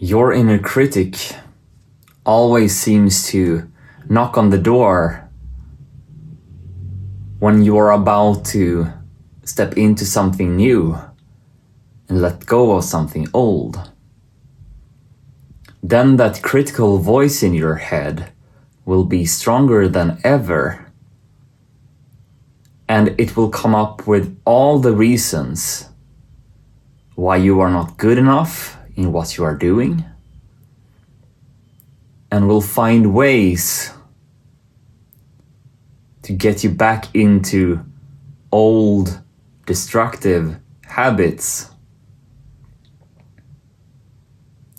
Your inner critic always seems to knock on the door when you are about to step into something new and let go of something old. Then that critical voice in your head will be stronger than ever, and it will come up with all the reasons why you are not good enough in what you are doing, and will find ways to get you back into old destructive habits.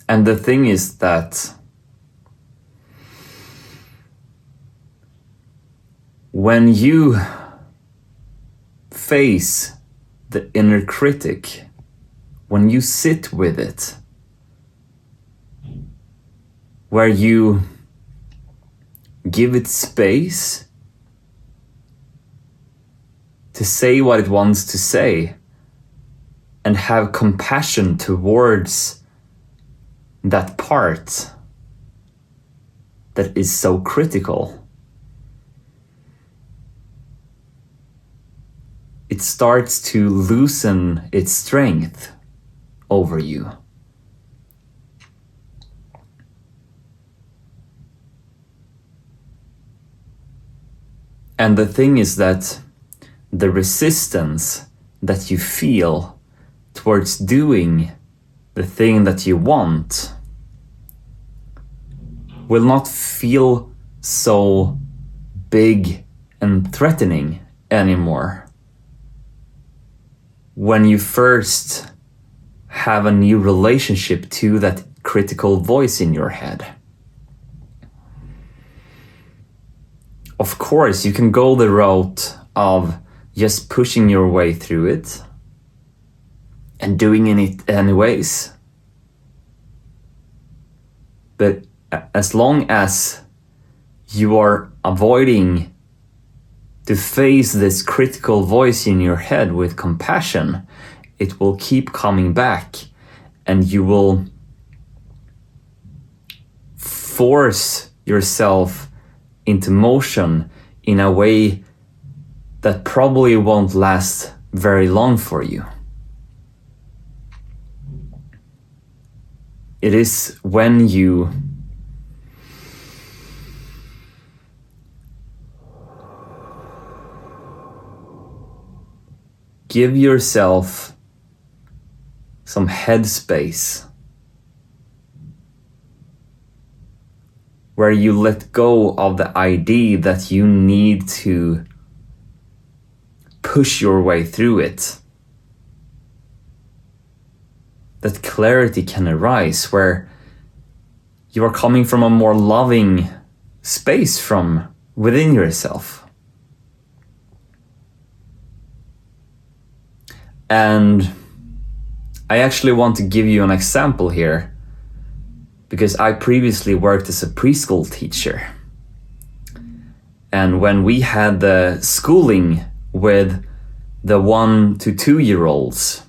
And the thing is that when you face the inner critic, when you sit with it, where you give it space to say what it wants to say and have compassion towards that part that is so critical, it starts to loosen its strength over you. And the thing is that the resistance that you feel towards doing the thing that you want will not feel so big and threatening anymore when you first have a new relationship to that critical voice in your head. Of course, you can go the route of just pushing your way through it and doing it anyways. But as long as you are avoiding to face this critical voice in your head with compassion, it will keep coming back, and you will force yourself into motion in a way that probably won't last very long for you. It is when you give yourself some headspace, where you let go of the idea that you need to push your way through it, that clarity can arise, where you are coming from a more loving space from within yourself. And I actually want to give you an example here, because I previously worked as a preschool teacher. And when we had the schooling with the 1 to 2-year-olds,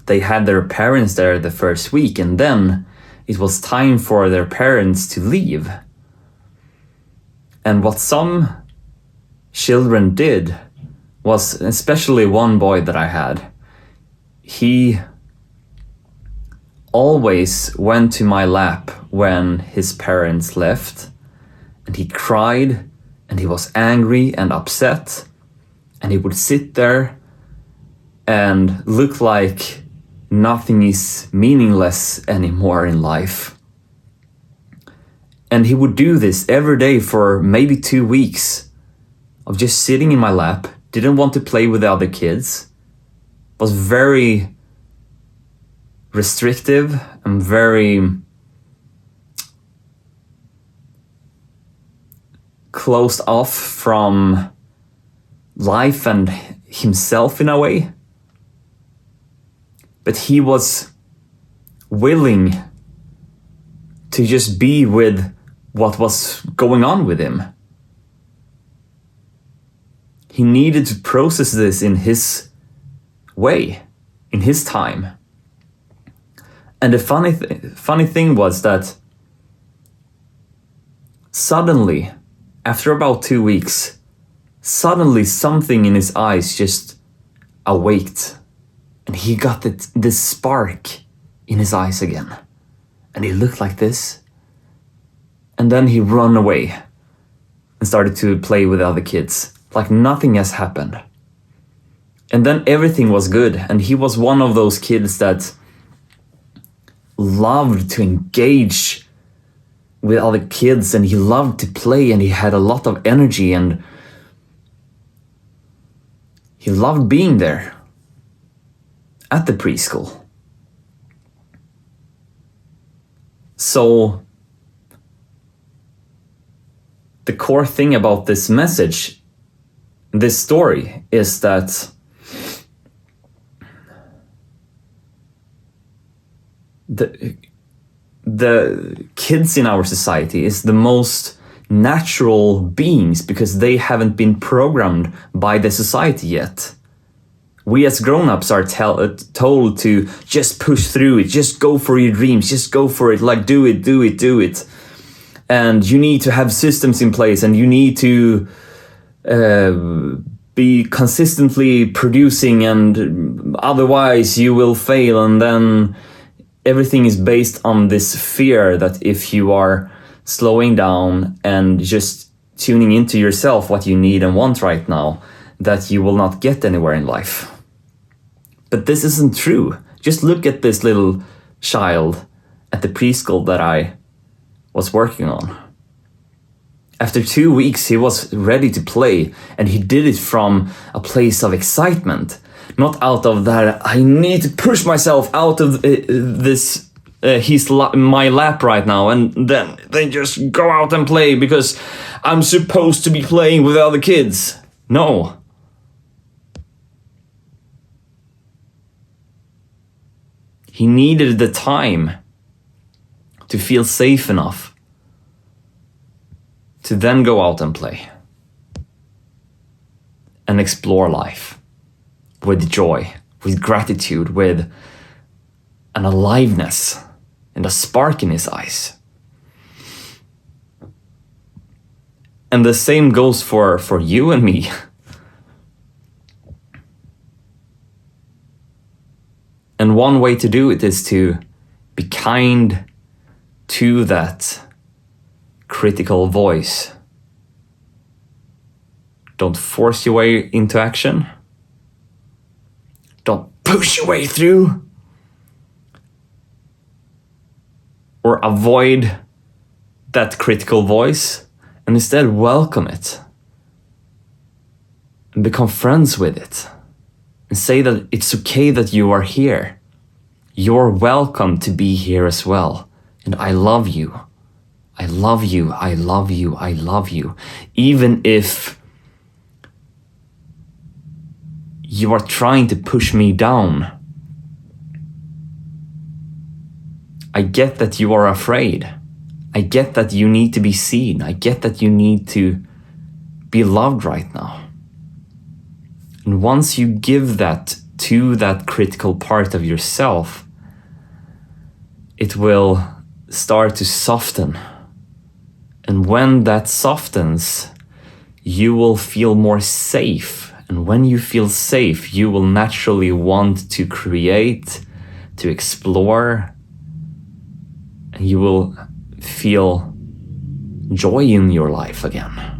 they had their parents there the first week, and then it was time for their parents to leave. And what some children did was, especially one boy that I had, he always went to my lap when his parents left, and he cried, and he was angry and upset, and he would sit there and look like nothing is meaningless anymore in life. And he would do this every day for maybe 2 weeks of just sitting in my lap, didn't want to play with the other kids, was very restrictive and very closed off from life and himself in a way. But he was willing to just be with what was going on with him. He needed to process this in his way, in his time. And the funny thing was that suddenly, after about 2 weeks, suddenly something in his eyes just awaked. And he got this spark in his eyes again. And he looked like this. And then he ran away and started to play with other kids, like nothing has happened. And then everything was good. And he was one of those kids that loved to engage with other kids, and he loved to play, and he had a lot of energy, and he loved being there at the preschool. So the core thing about this message, this story, is that the kids in our society is the most natural beings because they haven't been programmed by the society yet. We as grown-ups are told to just push through it, just go for your dreams, just go for it, like do it. And you need to have systems in place, and you need to be consistently producing, and otherwise you will fail. And then everything is based on this fear that if you are slowing down and just tuning into yourself, what you need and want right now, that you will not get anywhere in life. But this isn't true. Just look at this little child at the preschool that I was working on. After 2 weeks, he was ready to play, and he did it from a place of excitement, not out of that, I need to push myself out of this, my lap right now, and then they just go out and play because I'm supposed to be playing with other kids. No. He needed the time to feel safe enough to then go out and play and explore life with joy, with gratitude, with an aliveness and a spark in his eyes. And the same goes for you and me. And one way to do it is to be kind to that critical voice. Don't force your way into action. Don't push your way through. Or avoid that critical voice, and instead welcome it. And become friends with it. And say that it's okay that you are here. You're welcome to be here as well. And I love you. I love you. I love you. I love you. Even if you are trying to push me down. I get that you are afraid. I get that you need to be seen. I get that you need to be loved right now. And once you give that to that critical part of yourself, it will start to soften. And when that softens, you will feel more safe. And when you feel safe, you will naturally want to create, to explore, and you will feel joy in your life again.